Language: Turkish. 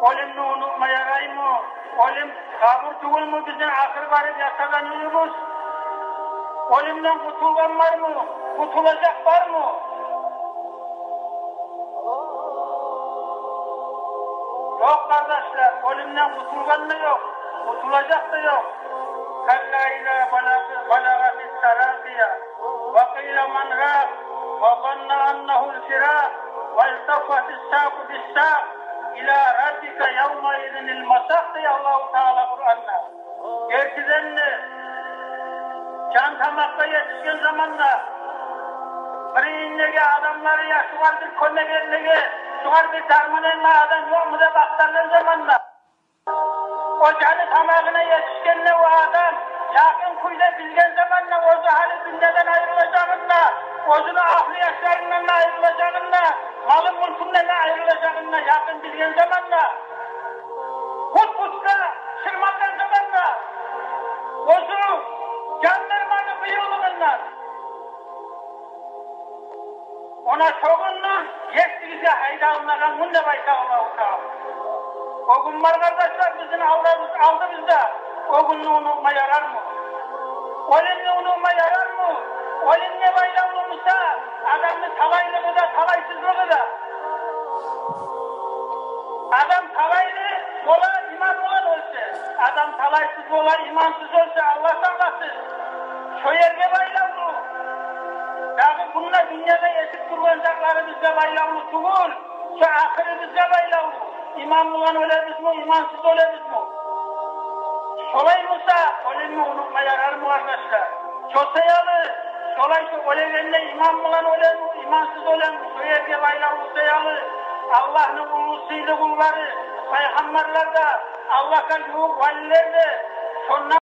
Olimni unutmaya yaraymı? Olim kabur tugul mu bizim ahir varıp yatagan yürümüz? Olimden kurtulgan var mı? Kurtulacak var mı? Yok kardeşler, olimden kurtulgan da yok, kurtulacak da yok. Kalla ila balagatis tarakiya, ve qila man râk, ve zanna annahu'l firâk, ve iltafatis sâku bis sâk, ila rabbika yevma idinil masâk diye Allah-u Teala Kur'an'da. Gerçekten can tamakta yetişken zamanla bir innege adamları ya şuvar bir kömek ellege, şuvar bir darmanenle adam yok mu da baktarlar zamanla. O canı tamamına yetişkenle o adam yakın kuyla bilgen zamanla ozu hali dünyeden ayrılacağınla, ozunu ahli yaşlarından ayrılacağınla, malı mülkünden ayrılacağınla yakın bilgen zamanla, kutla, sırmandan zamanla, ozu canlarmanı bıyığılığından, ona çoğunluğun yettiğize haydağınlagan munne bayta Allah-u Teala. O gün var kardeşler bizim avramız aldı bizde. O gününü unutma yarar mı? Olimni unutma yarar mı? Olim ne bayla unutmuşsa adamın talaylığı da talaysızlığı da. Adam talaylı ola iman olan olsa, adam talaysız ola imansız olsa Allah saklasın. Şu yerge bayla unut. Yani bununla dünyada eşit kurbanacakları bizde bayla unutuğul. Şu ahiri bizde bayla unut. İman olan öleriz mi, imansız öleriz mi? Solaymışsa olimni unutma yarar mı arkadaşlar? Çosayalı, solaysa olevenle iman olan ölen mi, imansız ölen mi? Soyerge baylar usayalı, Allah'ın ulusuyla kulları, peygamberler de, Allah'a yuh valiler de, sonra